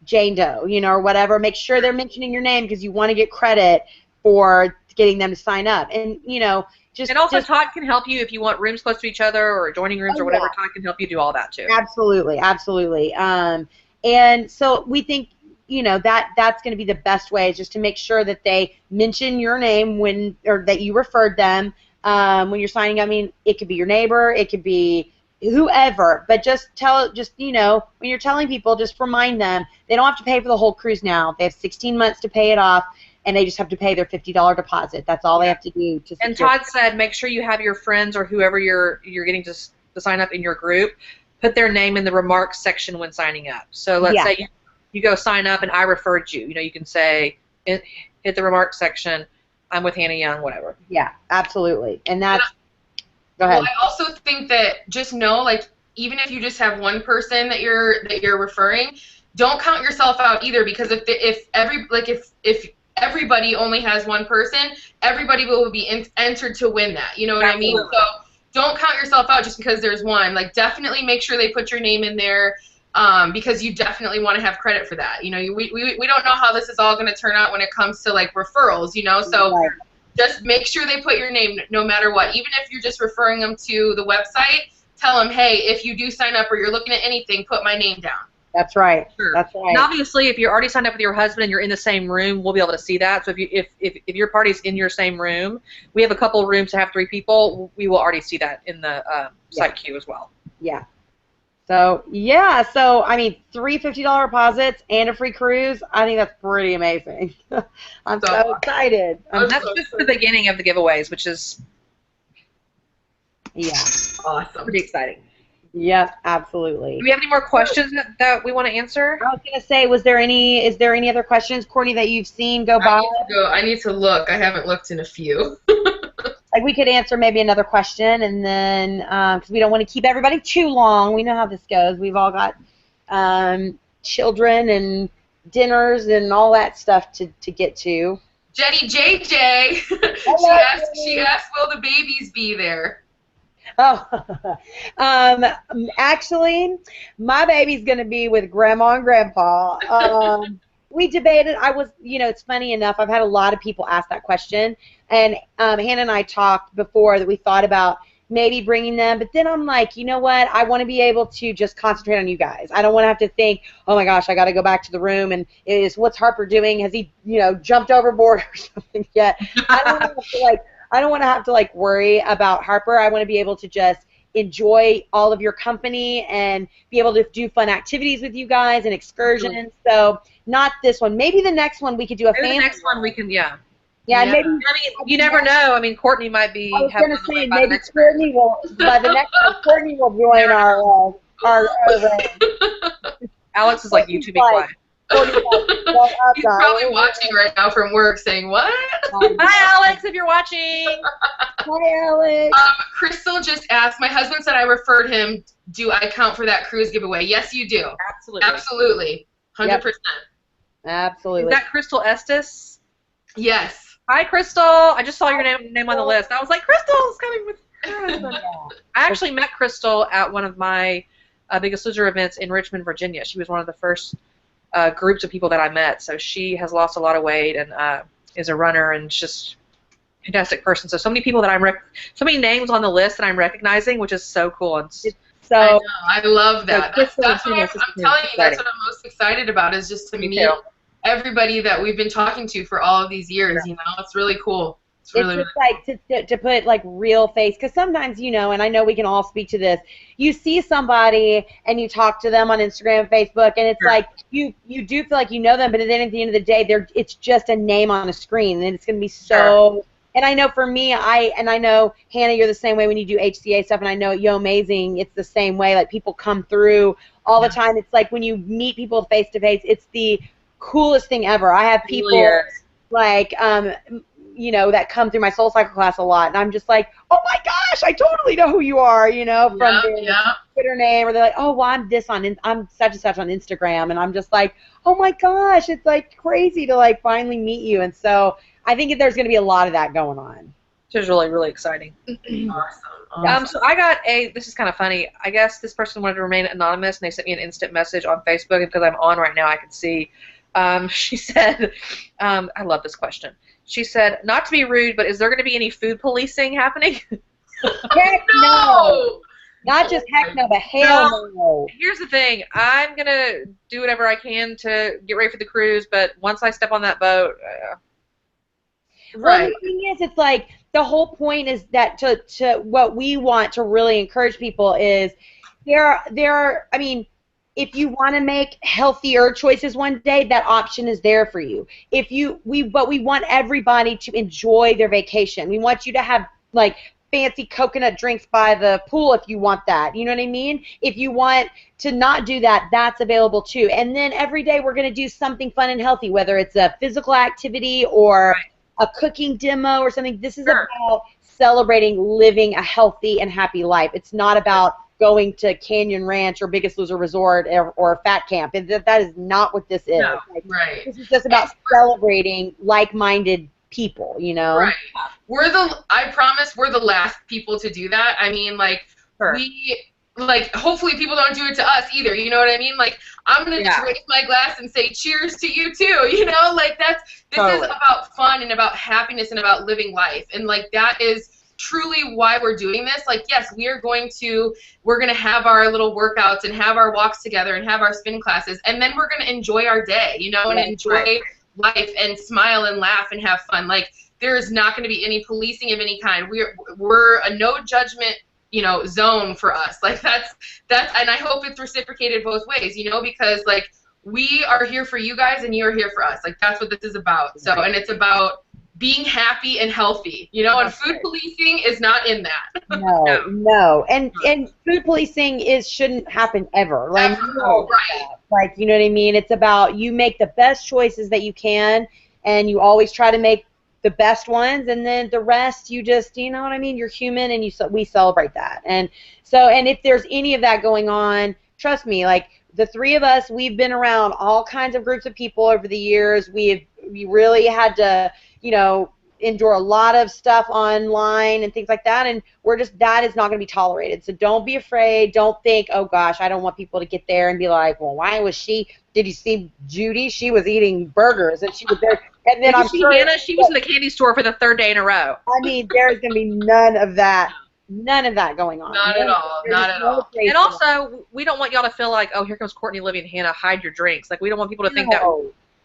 Jane Doe, or whatever. Make sure they're mentioning your name, because you want to get credit for getting them to sign up. And, and also Todd can help you if you want rooms close to each other or adjoining rooms or whatever. Yeah. Todd can help you do all that too. Absolutely, absolutely. And so we think, that's going to be the best way, is just to make sure that they mention your name or that you referred them when you're signing up. I mean, it could be your neighbor, it could be whoever, but when you're telling people, just remind them they don't have to pay for the whole cruise now. They have 16 months to pay it off, and they just have to pay their $50 deposit. That's all they have to do. And Todd said, make sure you have your friends or whoever you're getting to sign up in your group, put their name in the remarks section when signing up. So let's say you go sign up and I referred you. You can say, hit the remarks section, I'm with Hannah Young, whatever. Yeah, absolutely. And that's, go ahead. Well, I also think that just know, like, even if you just have one person that you're referring, don't count yourself out either, because if everybody only has one person, everybody will be entered to win that. You know what I mean? So don't count yourself out just because there's one. Like, definitely make sure they put your name in there, because you definitely want to have credit for that. We don't know how this is all going to turn out when it comes to, like, referrals, so just make sure they put your name no matter what. Even if you're just referring them to the website, tell them, hey, if you do sign up or you're looking at anything, put my name down. That's right. Sure. That's right. And obviously, if you're already signed up with your husband and you're in the same room, we'll be able to see that. So if your party's in your same room, we have a couple of rooms to have 3 people. We will already see that in the site queue as well. Yeah. So I mean, 3 $50 deposits and a free cruise. I think that's pretty amazing. I'm so excited. That's just the beginning of the giveaways, which is awesome. Pretty exciting. Yes, absolutely. Do we have any more questions that we want to answer? I was going to say, is there any other questions, Courtney, that you've seen go by? I need to look. I haven't looked in a few. Like, we could answer maybe another question, and then, because we don't want to keep everybody too long. We know how this goes. We've all got children and dinners and all that stuff to get to. Jenny JJ, she asked, will the babies be there? Oh, actually, my baby's going to be with Grandma and Grandpa. We debated. It's funny enough, I've had a lot of people ask that question, and Hannah and I talked before that we thought about maybe bringing them, but then I'm like, you know what, I want to be able to just concentrate on you guys. I don't want to have to think, oh my gosh, I got to go back to the room, and what's Harper doing? Has he, jumped overboard or something yet? I don't want to have to worry about Harper. I want to be able to just enjoy all of your company and be able to do fun activities with you guys and excursions. So not this one. Maybe the next one we could do a family. The next one we can, Yeah, maybe. I mean, you never know. I mean, Courtney might be. I was going to say, maybe Courtney will. By the next one, Courtney will join our Alex is like, you two be quiet. He's probably watching right now from work, saying, "What?" Hi, Alex, if you're watching. Hi, Alex. Crystal just asked. My husband said I referred him. Do I count for that cruise giveaway? Yes, you do. Absolutely. 100%. Absolutely. Is that Crystal Estes? Yes. Hi, Crystal. I just saw your name on the list. I was like, Crystal's coming with her husband. I actually met Crystal at one of my Biggest Loser events in Richmond, Virginia. She was one of the first groups of people that I met. So she has lost a lot of weight and is a runner and just a fantastic person. So many people that so many names on the list that I'm recognizing, which is so cool. And so I love that. That's what I'm telling you. That's what I'm most excited about, is just to meet everybody that we've been talking to for all of these years. It's really cool. It's just to put real face, because sometimes, and I know we can all speak to this, you see somebody and you talk to them on Instagram, Facebook, and it's like you do feel like you know them, but then at the end of the day, it's just a name on a screen, and it's going to be so, And I know for me, I know, Hannah, you're the same way when you do HCA stuff, and I know Yo Amazing, it's the same way. Like, people come through all the time. It's like when you meet people face to face, it's the coolest thing ever. I have people like, you know, that come through my Soul Cycle class a lot, and I'm just like, oh my gosh, I totally know who you are, you know, from their Twitter name, or they're like, oh, well, I'm such and such on Instagram, and I'm just like, oh my gosh, it's like crazy to like finally meet you. And so I think there's going to be a lot of that going on. Which is really, really exciting. Awesome. So I got this is kind of funny. I guess this person wanted to remain anonymous, and they sent me an instant message on Facebook, and because I'm on right now, I can see. She said, I love this question. She said, not to be rude, but is there going to be any food policing happening? Heck no! Not just heck no, but hell no. Here's the thing. I'm going to do whatever I can to get ready for the cruise, but once I step on that boat... Well, the thing is, it's like, the whole point is that to what we want to really encourage people is I mean, if you want to make healthier choices one day, that option is there for you. But we want everybody to enjoy their vacation. We want you to have like fancy coconut drinks by the pool if you want that. You know what I mean? If you want to not do that, that's available too. And then every day we're going to do something fun and healthy, whether it's a physical activity or a cooking demo or something. This is about celebrating living a healthy and happy life. It's not about going to Canyon Ranch or Biggest Loser Resort or Fat Camp. That is not what this is. No, This is just about celebrating like-minded people, you know? Right. I promise we're the last people to do that. I mean, like, hopefully people don't do it to us either, you know what I mean? Like, I'm going to just raise my glass and say cheers to you too, you know? Like, this is about fun and about happiness and about living life. And, like, that is truly why we're doing this. Like, yes, we're going to have our little workouts and have our walks together and have our spin classes, and then we're going to enjoy our day, you know, and enjoy life and smile and laugh and have fun. Like, there is not going to be any policing of any kind. We're a no judgment, you know, zone for us. Like, that's and I hope it's reciprocated both ways, you know, because like we are here for you guys and you're here for us. Like, that's what this is about. So, and it's about being happy and healthy, you know, and food policing is not in that. No. And food policing shouldn't happen ever. Like, like, you know what I mean? It's about you make the best choices that you can, and you always try to make the best ones, and then the rest you just, you know what I mean? You're human, and we celebrate that. And so, and if there's any of that going on, trust me, like, the three of us, we've been around all kinds of groups of people over the years. We really had to, you know, endure a lot of stuff online and things like that, and that is not going to be tolerated. So don't be afraid. Don't think, oh gosh, I don't want people to get there and be like, well, why was did you see Judy? She was eating burgers and she was there. And then I'm sure Hannah, she was in the candy store for the third day in a row. I mean, there's going to be none of that going on. Not at all. Not at all. And also, we don't want y'all to feel like, oh, here comes Courtney, Olivia, and Hannah, hide your drinks. Like, we don't want people to think that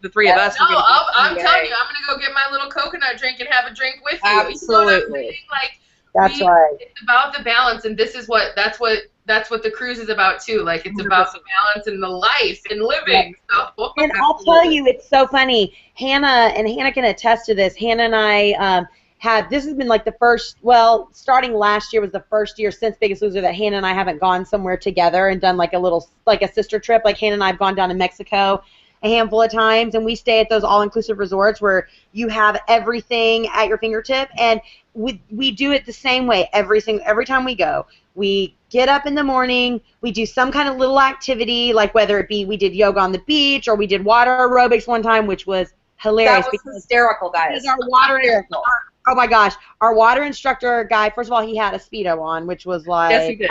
the three of us. No, I'm telling you, I'm gonna go get my little coconut drink and have a drink with you. Absolutely. You know what I mean? Like, that's right. It's about the balance, and that's what the cruise is about too. Like, it's 100%. About the balance and the life and living. Yeah. So. And I'll tell you, it's so funny. Hannah can attest to this. Hannah and I this has been like the first, starting last year was the first year since Biggest Loser that Hannah and I haven't gone somewhere together and done like a sister trip. Like, Hannah and I have gone down to Mexico a handful of times, and we stay at those all-inclusive resorts where you have everything at your fingertip, and we do it the same way every time we go. We get up in the morning, we do some kind of little activity, like whether it be we did yoga on the beach or we did water aerobics one time, which was hilarious. That was hysterical, guys. Our oh my gosh, our water instructor guy, first of all, he had a Speedo on, which was like, yes, he did.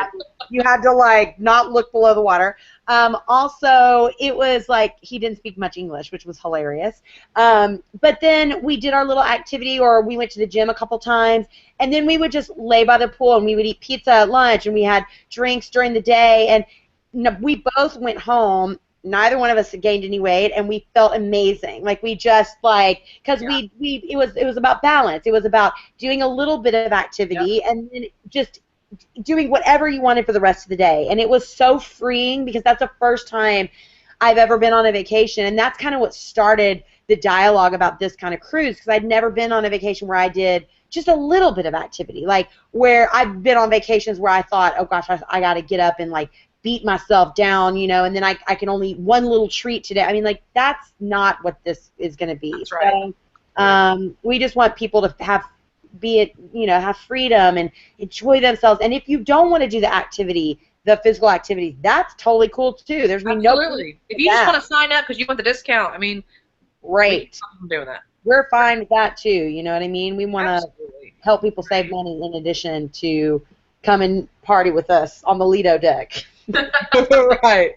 You had to like not look below the water. Also, it was like he didn't speak much English, which was hilarious. But then we did our little activity, or we went to the gym a couple times, and then we would just lay by the pool and we would eat pizza at lunch, and we had drinks during the day, and we both went home. Neither one of us gained any weight, and we felt amazing. Like, we just because it was about balance. It was about doing a little bit of activity and then just doing whatever you wanted for the rest of the day. And it was so freeing, because that's the first time I've ever been on a vacation, and that's kind of what started the dialogue about this kind of cruise, because I'd never been on a vacation where I did just a little bit of activity. Like where I've been on vacations where I thought, oh gosh, I got to get up and like beat myself down, you know, and then I can only eat one little treat today. I mean, like that's not what this is going to be. That's right. So we just want people to have freedom and enjoy themselves. And if you don't want to do the activity, the physical activity, that's totally cool too. There's absolutely. If you just want to sign up because you want the discount, I mean, right. I'm doing that. We're fine with that too. You know what I mean? We want to help people save money in addition to come and party with us on the Lido deck. Right.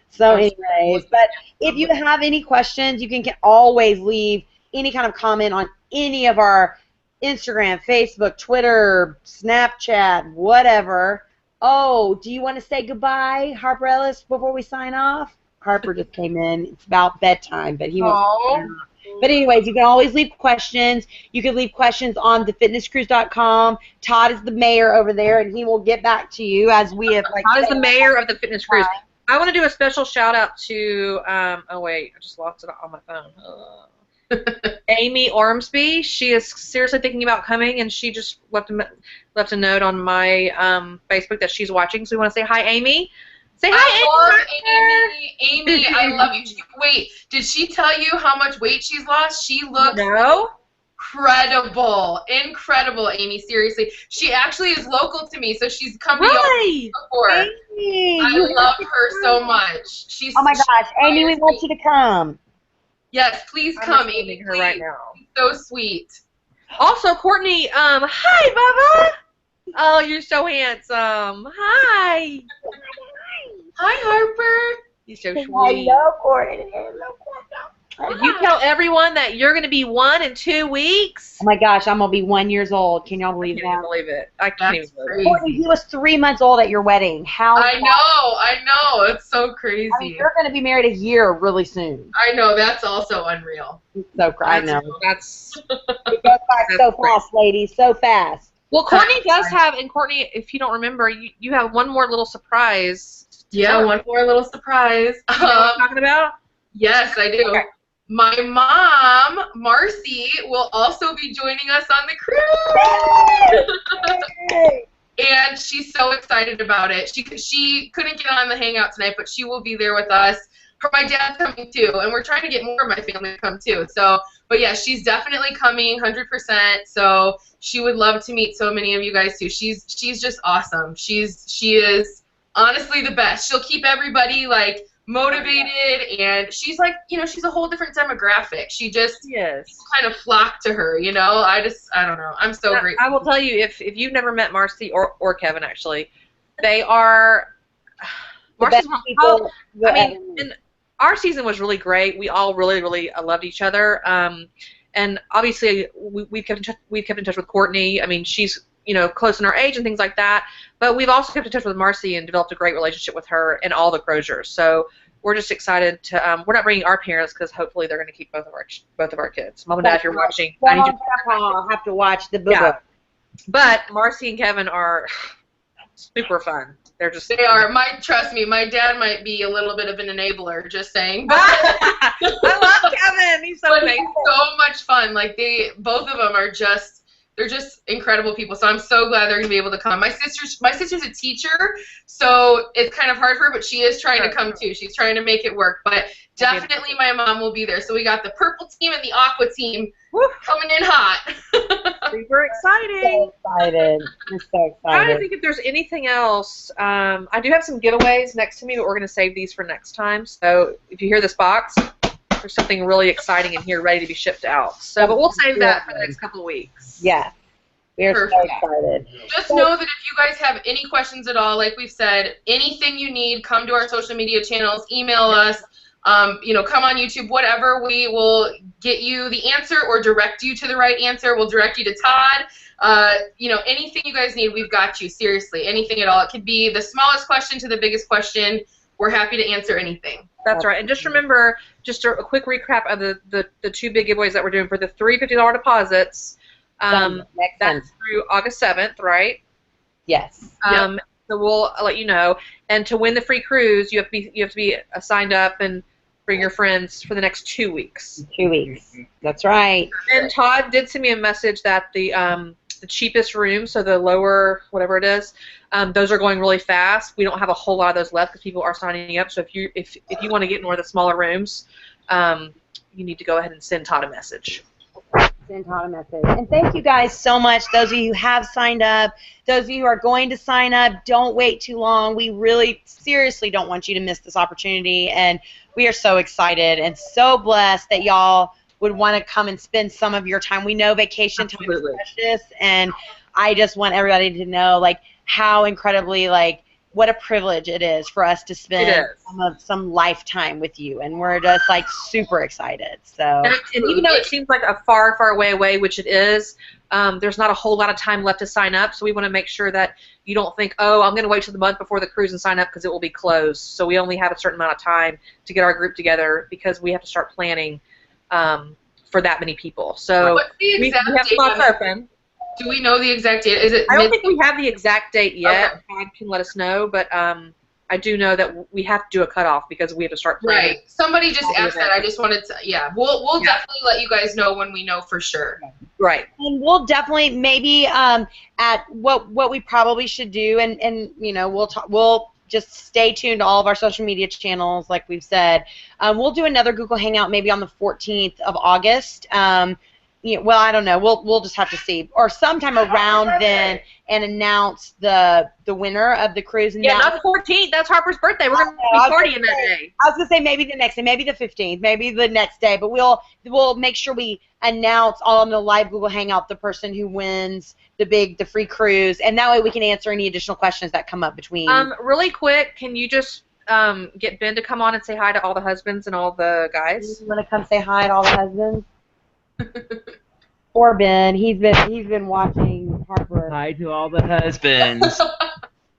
So anyways, but if you have any questions, you can always leave any kind of comment on any of our Instagram, Facebook, Twitter, Snapchat, whatever. Oh, do you want to say goodbye, Harper Ellis, before we sign off? Harper just came in. It's about bedtime, but he wants to. But anyways, you can always leave questions. You can leave questions on thefitnesscruise.com. Todd is the mayor over there, and he will get back to you as we have like. Todd is the mayor of the Fitness Cruise. I want to do a special shout out to. Oh wait, I just lost it on my phone. Amy Ormsby. She is seriously thinking about coming, and she just left a note on my Facebook that she's watching. So we want to say hi, Amy. Say hi, Amy. Amy, I love you. Wait, did she tell you how much weight she's lost? She looks incredible, Amy. Seriously, she actually is local to me, so she's come to me before. Amy, I love her so much. She's oh my gosh, Amy, we want you to come. Yes, please come, Amy. Her right now. She's so sweet. Also, Courtney, hi, Bubba. Oh, you're so handsome. Hi. Hi, Harper. You're so sweet. Hello, Courtney. Did you tell everyone that you're going to be 1 in 2 weeks? Oh my gosh, I'm going to be 1 year old. Can y'all believe that? I can't believe it. I can't even believe it. Courtney, he was 3 months old at your wedding. I know. It's so crazy. I mean, you're going to be married a year really soon. I know. That's also unreal. So I know. It goes by so fast, ladies. So fast. Well, Courtney does have, and Courtney, if you don't remember, you have one more little surprise. Yeah, one more little surprise. You know what I'm talking about? Yes, I do. Okay. My mom, Marcy, will also be joining us on the cruise. And she's so excited about it. She couldn't get on the Hangout tonight, but she will be there with us. My dad's coming too, and we're trying to get more of my family to come too. So, but yeah, she's definitely coming, 100%. So she would love to meet so many of you guys too. She's just awesome. She is honestly the best. She'll keep everybody like motivated, and she's like, she's a whole different demographic. She just kind of flock to her, I don't know. I'm so grateful. I will tell you, if you've never met Marcy or Kevin, actually, they are Marcy's people. I mean, and our season was really great. We all really, really loved each other. And obviously, we've kept in touch with Courtney. I mean, she's close in our age and things like that. But we've also kept in touch with Marcy and developed a great relationship with her and all the Croziers. So we're just excited to. We're not bringing our parents because hopefully they're going to keep both of our kids. Mom and Dad, if you're watching, I need I'll have to watch the book. Yeah. But Marcy and Kevin are super fun. They are. Trust me, my dad might be a little bit of an enabler. Just saying. I love Kevin. He's so amazing. He's so much fun. Like both of them are just. They're just incredible people, so I'm so glad they're gonna be able to come. My sister's a teacher, so it's kind of hard for her, but she is trying to come too. She's trying to make it work, but definitely my mom will be there. So we got the purple team and the aqua team coming in hot. Super exciting! So excited! I'm so excited. I'm trying to think if there's anything else. I do have some giveaways next to me, but we're gonna save these for next time. So if you hear this box, there's something really exciting in here ready to be shipped out. So, but we'll save that for the next couple of weeks. Yeah. We are so excited. Just know that if you guys have any questions at all, like we've said, anything you need, come to our social media channels, email us, come on YouTube, whatever. We will get you the answer or direct you to the right answer. We'll direct you to Todd. Anything you guys need, we've got you. Seriously, anything at all. It could be the smallest question to the biggest question. We're happy to answer anything. That's right. And just remember, just a quick recap of the two big giveaways that we're doing for the $3 $50 deposits. That's through August 7th, right? Yes. So we'll let you know. And to win the free cruise, you have to be signed up and Bring your friends for the next 2 weeks. 2 weeks. That's right. And Todd did send me a message that the cheapest rooms, so the lower whatever it is, those are going really fast. We don't have a whole lot of those left because people are signing up. So if you want to get in one of the smaller rooms, you need to go ahead and send Todd a message. Send Todd a message. And thank you guys so much. Those of you who have signed up, those of you who are going to sign up, don't wait too long. We really seriously don't want you to miss this opportunity, and we are so excited and so blessed that y'all would want to come and spend some of your time. We know vacation time is precious, and I just want everybody to know, like, how incredibly, like, what a privilege it is for us to spend some lifetime with you, and we're just, like, super excited. So, and even though it seems like a far, far way away, which it is, there's not a whole lot of time left to sign up, so we want to make sure that you don't think, oh, I'm going to wait till the month before the cruise and sign up because it will be closed. So we only have a certain amount of time to get our group together because we have to start planning for that many people. So what's the exact we have spots open. Do we know the exact date? Is it? I don't think we have the exact date yet. Okay. Todd can let us know, but I do know that we have to do a cutoff because we have to start planning. Right. Somebody just asked that. I just wanted to. Yeah. We'll definitely let you guys know when we know for sure. Right. And we'll definitely maybe at what we probably should do, and you know, we'll just stay tuned to all of our social media channels, like we've said. We'll do another Google Hangout maybe on the 14th of August. Well, I don't know. We'll just have to see, or sometime around then, and announce the winner of the cruise. And yeah, not the 14th. That's Harper's birthday. We're going to be partying that day. I was going to say maybe the next day, maybe the 15th, maybe the next day. But we'll make sure we announce all on the live Google Hangout the person who wins the free cruise, and that way we can answer any additional questions that come up between. Really quick, can you just get Ben to come on and say hi to all the husbands and all the guys? You want to come say hi to all the husbands? Poor Ben. He's been watching Harper. Hi to all the husbands.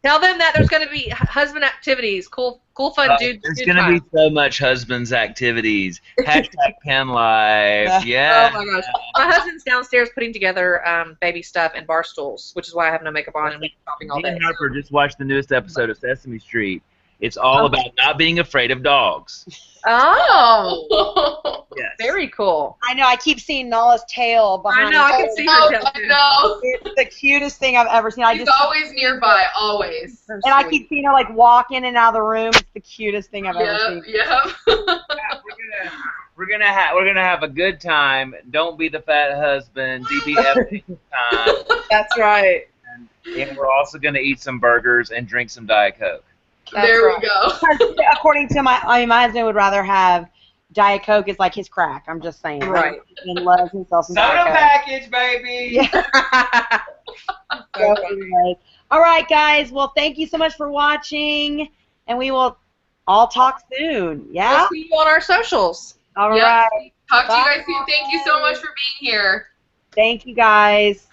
Tell them that there's going to be husband activities. Cool fun, dude. There's going to be so much husbands activities. Hashtag Pen Live. Yeah. Oh my gosh. My husband's downstairs putting together baby stuff and bar stools, which is why I have no makeup on and we're shopping all Me day. and Harper just watched the newest episode of Sesame Street. It's all about not being afraid of dogs. Oh. Yes. Very cool. I know. I keep seeing Nala's tail behind. I know. I can see her tail too. No. It's the cutest thing I've ever seen. He's always nearby, always. So and sweet. I keep seeing her like walk in and out of the room. It's the cutest thing I've ever seen. Yep. We're gonna have a good time. Don't be the fat husband. DBF time. That's right. And we're also gonna eat some burgers and drink some Diet Coke. There we go. According to my husband would rather have Diet Coke is like his crack. I'm just saying. Right. He loves himself some Soda Diet Coke. package, baby. Yeah. So anyway. All right, guys. Well, thank you so much for watching, and we will all talk soon. Yeah. We'll see you on our socials. All Yep. right. Talk to you guys soon. Thank you so much for being here. Thank you, guys.